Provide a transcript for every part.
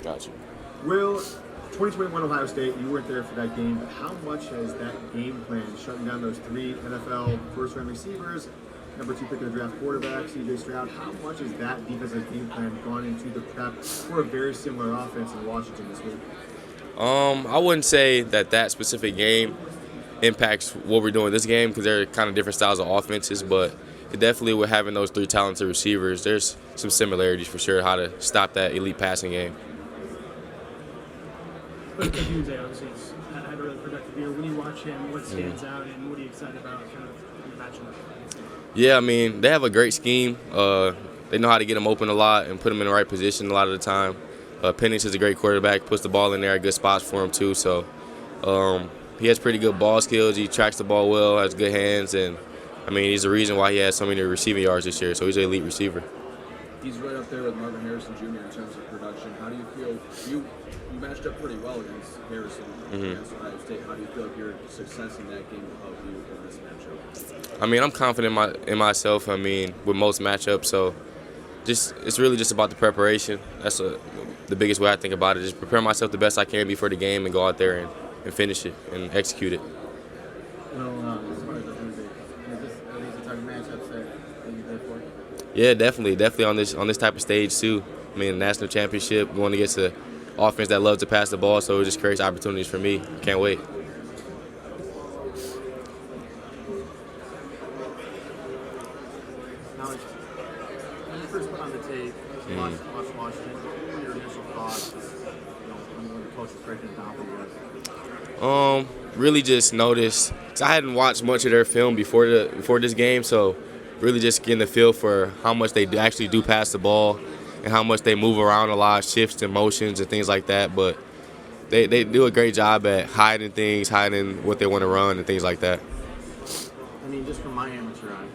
Gotcha. Will, 2021 Ohio State, you weren't there for that game, but how much has that game plan, shutting down those three NFL first-round receivers, number 2 pick of the draft quarterback, C.J. Stroud, how much has that defensive game plan gone into the prep for a very similar offense in Washington this week? I wouldn't say that specific game impacts what we're doing this game because they're kind of different styles of offenses, but it definitely with having those 3 talented receivers, there's some similarities for sure how to stop that elite passing game. But Tuesday obviously had a really productive year. When you watch him, what stands out and what are you excited about kind of in the matchup? Yeah, I mean, they have a great scheme. They know how to get him open a lot and put him in the right position a lot of the time. Penix is a great quarterback, puts the ball in there at good spots for him too. So he has pretty good ball skills. He tracks the ball well, has good hands, and I mean, he's the reason why he has so many receiving yards this year. So he's an elite receiver. He's right up there with Marvin Harrison Jr. in terms of production. How do you feel? You matched up pretty well against Harrison against Ohio State. How do you feel like your success in that game will help you in this matchup? I mean, I'm confident in myself. I mean, with most matchups, so it's really just about the preparation. That's the biggest way I think about it. Just prepare myself the best I can before the game and go out there and finish it and execute it. Well, as far as the Tuesday, are these the type of matchups that you play for? Yeah, definitely on this type of stage too. I mean, national championship, going against an offense that loves to pass the ball, so it just creates opportunities for me. Can't wait. Now, when you first put on the tape, watch Washington, what were your initial thoughts, when the coach was breaking it down for you guys? Really just noticed, cause I hadn't watched much of their film before this game, so really just getting the feel for how much they actually do pass the ball and how much they move around a lot, shifts and motions and things like that. But they do a great job at hiding things, hiding what they want to run and things like that. I mean, just from my amateur eye,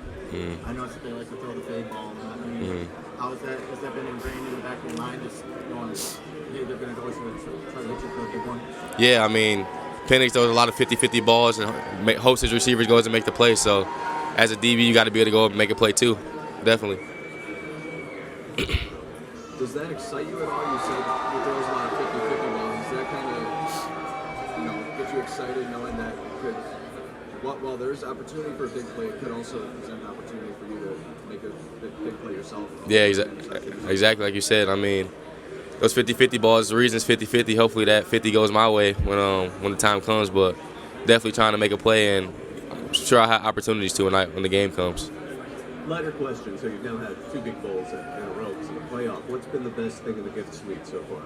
I know that they like to throw the fade ball. I mean, how is that? Has that been ingrained in the back of your mind, just going, hey, they're going to always try to hit you for a big one? Yeah, I mean, Penix throws a lot of 50-50 balls and hopes his receivers goes and make the play. So as a DB, you got to be able to go up and make a play too. Definitely. Does that excite you at all? You said he throws a lot of 50-50 balls. Does that kind of, get you excited knowing that could, while there's opportunity for a big play, it could also present an opportunity for you to make a big play yourself? Yeah, exactly like you said. I mean, those 50-50 balls, the reason it's 50-50, hopefully that 50 goes my way when the time comes. But definitely trying to make a play, and I'm sure I have opportunities to when the game comes. Lighter question. So you've now had 2 big bowls in a row in the playoff. What's been the best thing in the gift suite so far?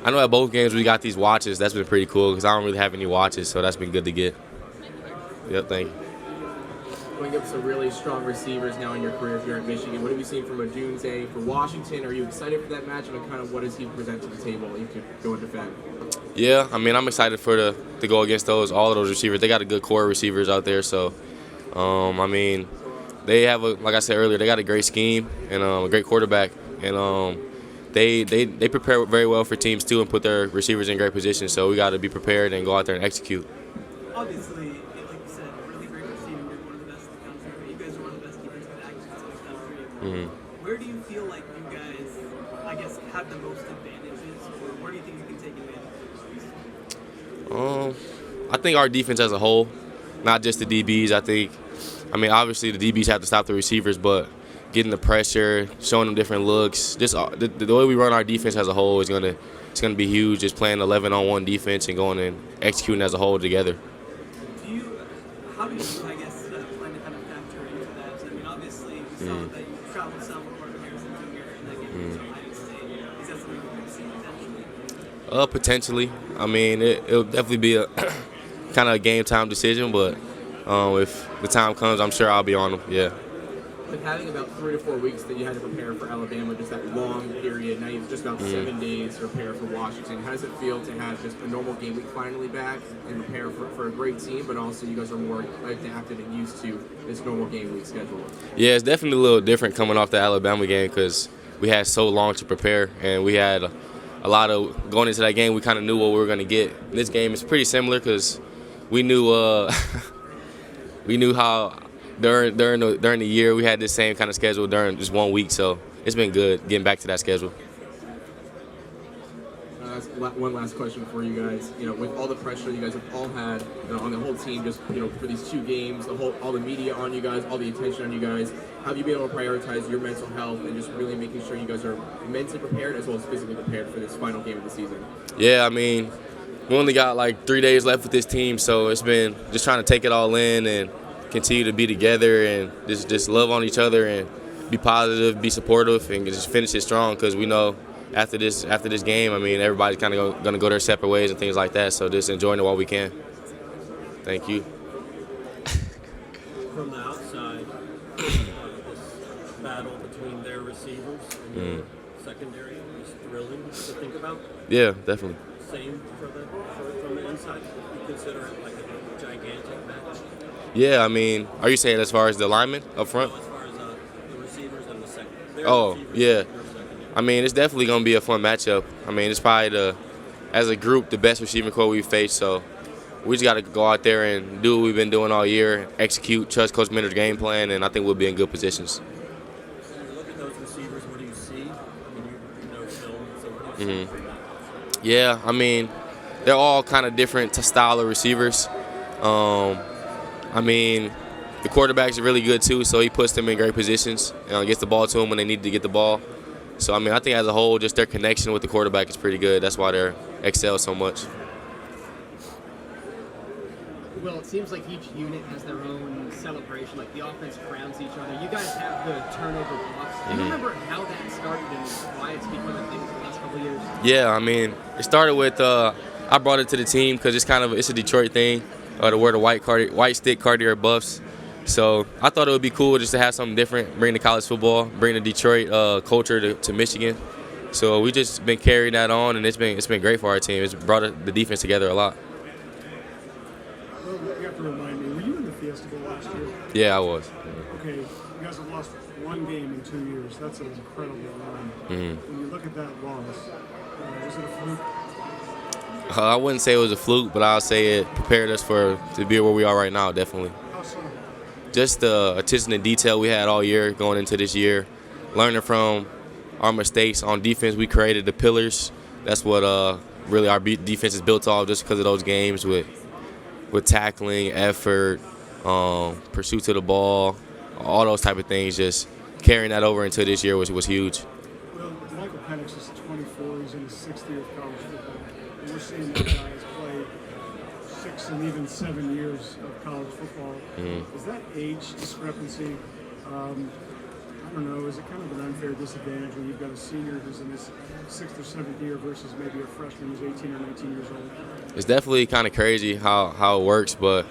I know at both games we got these watches. That's been pretty cool because I don't really have any watches, so that's been good to get. Yep, thank you. Going up some really strong receivers now in your career here at Michigan. What have you seen from Odunze for Washington? Are you excited for that matchup, and kind of what does he present to the table you could go and defend? Yeah, I mean, I'm excited to go against all of those receivers. They got a good core of receivers out there, so I mean, they have like I said earlier, they got a great scheme and a great quarterback, and they prepare very well for teams too and put their receivers in great positions. So we got to be prepared and go out there and execute. Obviously, like you said, really great receiving group, one of the best in the country. But you guys are one of the best defensive backs in the country. Where do you feel like you guys, I guess, have the most advantages, or where do you think you can take advantage? I think our defense as a whole, not just the DBs. I mean, obviously the DBs have to stop the receivers, but getting the pressure, showing them different looks, just the way we run our defense as a whole is gonna be huge. Just playing 11-on-1 defense and going and executing as a whole together. How do you, I guess, plan to kind of factor into that? I mean, obviously, we saw that you traveled south with Marvin Harrison Jr. in that game against Ohio State. Is that something you can see potentially? Potentially. I mean, it'll definitely be a kind of a game time decision, but if the time comes, I'm sure I'll be on them. Yeah. But having about 3 to 4 weeks that you had to prepare for Alabama, just that long period, now you've just about 7 days to prepare for Washington. How does it feel to have just a normal game week finally back and prepare for a great team, but also you guys are more adapted and used to this normal game week schedule? Yeah, it's definitely a little different coming off the Alabama game because we had so long to prepare, and we had a lot of going into that game. We kind of knew what we were going to get. This game is pretty similar because we knew we knew how during the year we had this same kind of schedule during just 1 week. So it's been good getting back to that schedule. One last question for you guys. You know, with all the pressure you guys have all had, you know, on the whole team, just for these 2 games, all the media on you guys, all the attention on you guys, how have you been able to prioritize your mental health and just really making sure you guys are mentally prepared as well as physically prepared for this final game of the season? Yeah, I mean, we only got like 3 days left with this team, so it's been just trying to take it all in and continue to be together and just love on each other and be positive, be supportive, and just finish it strong because we know after this game, I mean, everybody's kind of going to go their separate ways and things like that, so just enjoying it while we can. Thank you. From the outside, this battle between their receivers and your secondary is thrilling to think about. Yeah, definitely. Same from the inside. You consider it like a gigantic match. Yeah, I mean, are you saying as far as the linemen up front? No, as far as the receivers and the secondary. Oh, yeah. I mean, it's definitely going to be a fun matchup. I mean, it's probably, as a group, the best receiving core we've faced. So we just got to go out there and do what we've been doing all year, execute, trust Coach Minter's game plan, and I think we'll be in good positions. When you look at those receivers, what do you see? I mean, you know film, so what do you see from that? Yeah, I mean, they're all kind of different style of receivers. I mean, the quarterback's really good too, so he puts them in great positions, gets the ball to them when they need to get the ball. So, I mean, I think as a whole, just their connection with the quarterback is pretty good. That's why they excel so much. Well, it seems like each unit has their own celebration. Like the offense crowns each other. You guys have the turnover blocks. Do you remember how that started and why it's become a thing for the last couple of years? Yeah, I mean, it started with I brought it to the team because it's a Detroit thing to wear the white stick Cartier buffs. So I thought it would be cool just to have something different, bring the college football, bring the Detroit culture to Michigan. So we just been carrying that on, and it's been great for our team. It's brought the defense together a lot. Well, you have to remind me, were you in the Fiesta Bowl last year? Yeah, I was. Okay, you guys have lost 1 game in 2 years. That's an incredible run. When you look at that loss, was it a fluke? I wouldn't say it was a fluke, but I'll say it prepared us to be where we are right now, definitely. How so? Just the attention to detail we had all year going into this year, learning from our mistakes on defense. We created the pillars. That's what really our defense is built off, just because of those games with tackling, effort, pursuit to the ball, all those type of things. Just carrying that over into this year was huge. Well, Michael Penix is 24. He's in his 6th year of college football. And we're seeing that guy has played 6 and even 7 years of college football. Is that age discrepancy, I don't know, is it kind of an unfair disadvantage when you've got a senior who's in his 6th or 7th year versus maybe a freshman who's 18 or 19 years old? It's definitely kind of crazy how it works, but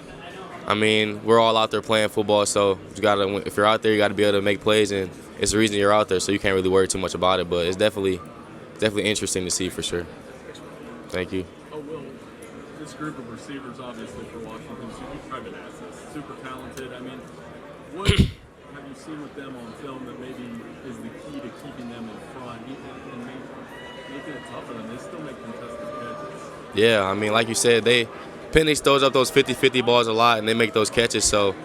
I mean, we're all out there playing football, so if you're out there, you got to be able to make plays, and it's the reason you're out there, so you can't really worry too much about it. But it's definitely interesting to see for sure. Thank you. Oh, Will, this group of receivers, obviously, for Washington, super private assets, super talented. I mean, what have you seen with them on film that maybe is the key to keeping them in front and making it tougher, and they still make contested catches? Yeah, I mean, like you said, Penix throws up those 50-50 balls a lot, and they make those catches. So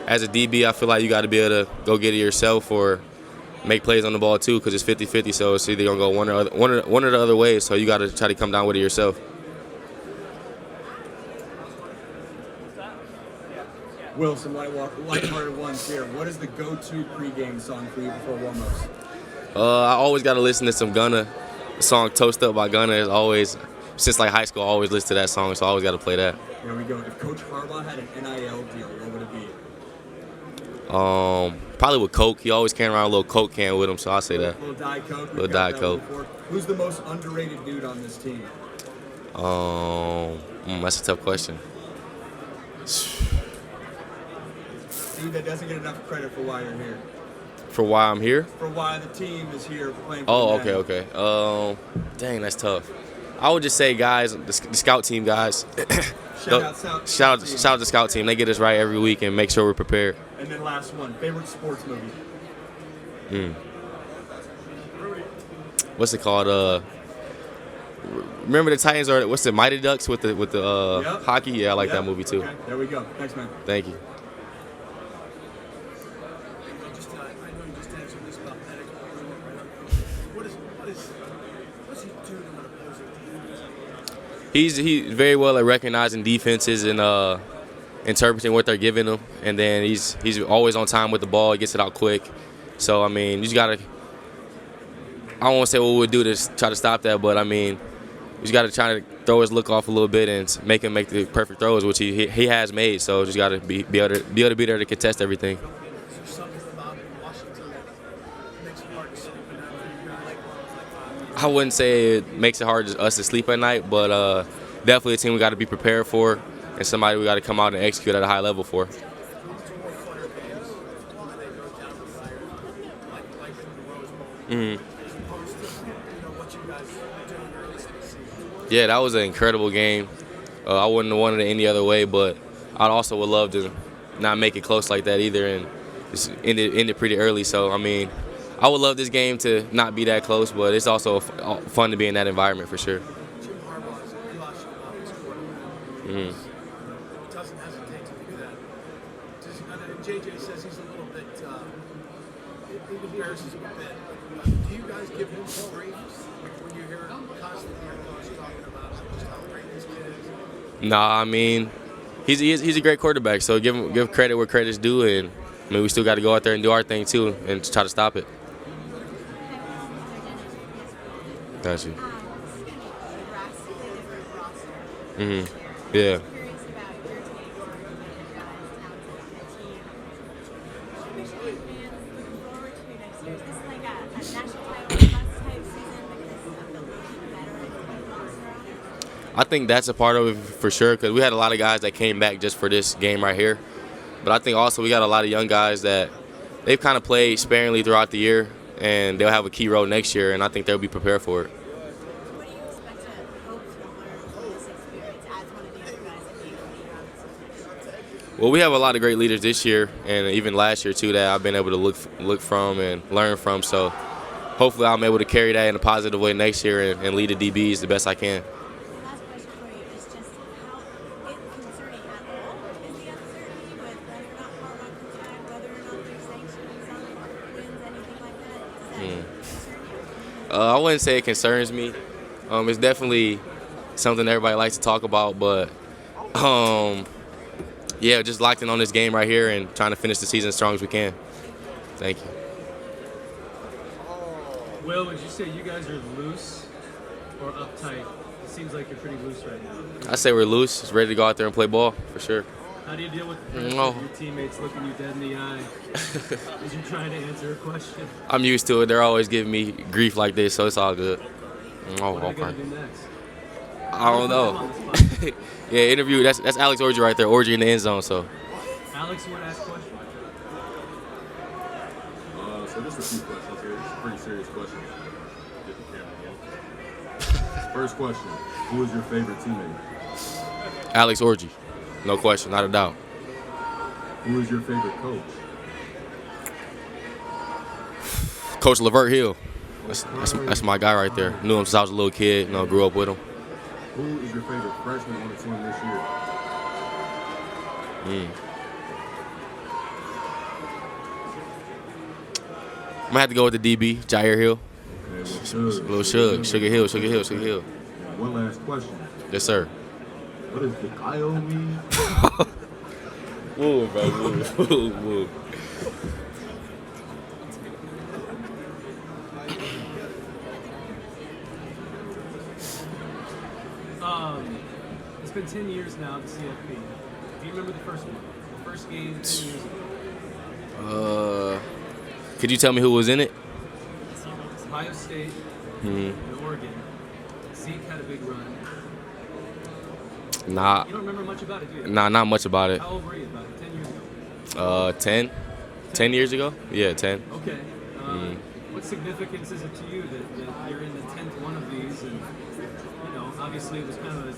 as a DB, I feel like you got to be able to go get it yourself or make plays on the ball too, because it's 50-50. So it's either gonna go one or the other way. So you got to try to come down with it yourself. Will, some lighthearted ones here. What is the go-to pregame song for you before warm-ups? I always got to listen to some Gunna. The song "Toast Up" by Gunna is always, since like high school, I always listen to that song. So I always got to play that. Here we go. If Coach Harbaugh had an NIL deal, what would it be? Probably with Coke. He always carrying around a little Coke can with him, so I'll say that. Little Diet Coke. Little Diet Coke. Who's the most underrated dude on this team? That's a tough question. Dude that doesn't get enough credit for why you're here. For why I'm here? For why the team is here playing for Oh, the okay. Dang, that's tough. I would just say, guys, the scout team guys. Shout out the scout team. They get us right every week and make sure we're prepared. And then last one, favorite sports movie? What's it called? Remember the Titans or what's the Mighty Ducks with the Yep. hockey? Yeah, I like that movie too. Okay, there we go. Thanks, man. Thank you. I know you just answered this about Penix, but right he's very well at recognizing defenses and interpreting what they're giving him, and then he's always on time with the ball. He gets it out quick. So I mean, you just gotta. I don't want to say what we'll do to try to stop that, but I mean, you just gotta try to throw his look off a little bit and make him make the perfect throws, which he has made. So just gotta be able to be there to contest everything. I wouldn't say it makes it hard for us to sleep at night, but definitely a team we got to be prepared for, and somebody we got to come out and execute at a high level for. Mm-hmm. Yeah, that was an incredible game. I wouldn't have wanted it any other way, but I also would love to not make it close like that either, and just end it pretty early. So I mean, I would love this game to not be that close, but it's also fun to be in that environment for sure. Mm-hmm. Doesn't hesitate to do that. JJ says he's a little bit, he embarrasses him a bit. Do you guys give him grief when you hear him constantly talking about just how great this kid is? Nah, I mean, he's a great quarterback, so give credit where credit's due, and I mean we still got to go out there and do our thing too and try to stop it. Got you. Mm-hmm. Yeah. I think that's a part of it for sure, because we had a lot of guys that came back just for this game right here. But I think also we got a lot of young guys that they've kind of played sparingly throughout the year, and they'll have a key role next year, and I think they'll be prepared for it. What do you expect to hope to learn from this experience as one of the other guys that you lead on this season? Well, we have a lot of great leaders this year, and even last year too, that I've been able to look from and learn from. So hopefully I'm able to carry that in a positive way next year and lead the DBs the best I can. Last question for you is just how concerning at all is the uncertainty with whether or not Harbaugh comes back, whether or not there's sanctions on wins, anything like that? Does that concern you? I wouldn't say it concerns me. It's definitely something everybody likes to talk about, but yeah, just locked in on this game right here and trying to finish the season as strong as we can. Thank you. Will, would you say you guys are loose or uptight? It seems like you're pretty loose right now. I say we're loose, just ready to go out there and play ball for sure. How do you deal with the pressure of your teammates looking you dead in the eye as you're trying to answer a question? I'm used to it. They're always giving me grief like this, so it's all good. What are you going to do next? I don't know. Yeah, interview. That's Alex Orji right there. Orji in the end zone. So. Alex, you want to ask a question? So just a few questions here. This is a pretty serious question. Get the camera on. First question: who is your favorite teammate? Alex Orji. No question, not a doubt. Who is your favorite coach? Coach Lavert Hill. That's my guy right there. Knew him since I was a little kid. You know, grew up with him. Who is your favorite freshman on the team this year? I'm gonna have to go with the DB, Jair Hill. Okay, Little Sugar Hill. One last question. Yes, sir. What does the Kyle mean? Whoa, bro. Whoa. It's been 10 years now at the CFP. Do you remember the first one? The first game 10 years ago? Could you tell me who was in it? Ohio State and Oregon. Zeke had a big run. Nah. You don't remember much about it, do you? Nah, not much about it. How old were you about it? 10 years ago? 10. 10 years ago? Yeah, 10. Okay. What significance is it to you that you're in the 10th one of these? And, you know, obviously it was kind of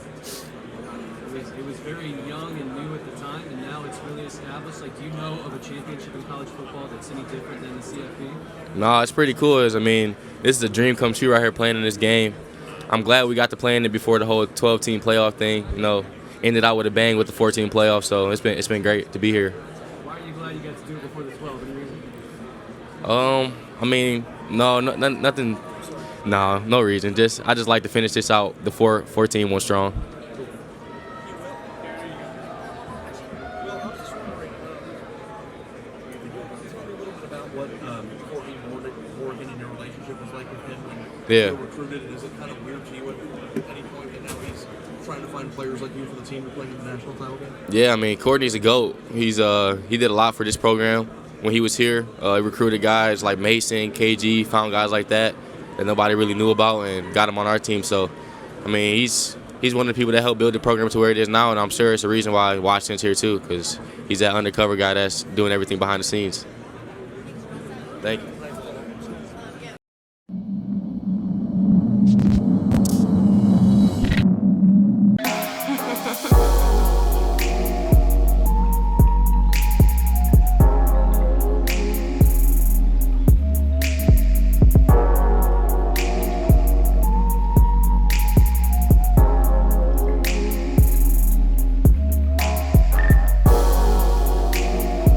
it was very young and new at the time, and now it's really established. Like, do you know of a championship in college football that's any different than the CFP? No, it's pretty cool. I mean, this is a dream come true right here playing in this game. I'm glad we got to play in it before the whole 12-team playoff thing, you know, ended out with a bang with the 14 playoff. So it's been great to be here. Why are you glad you got to do it before the 12? Any reason? I mean, no, nothing No reason. I just like to finish this out. The 14 one strong. Well, I was just wondering, could you tell me a little bit about what Courtney Morgan and your relationship was like with him when Yeah. you were recruited? And is it kind of weird to you at any point that now he's trying to find players like you for the team to play in the national title game? Yeah, I mean Courtney's a goat. He did a lot for this program when he was here. He recruited guys like Mason, KG, found guys like that nobody really knew about and got him on our team. So, I mean, he's one of the people that helped build the program to where it is now, and I'm sure it's a reason why Washington's here too, because he's that undercover guy that's doing everything behind the scenes. Thank you.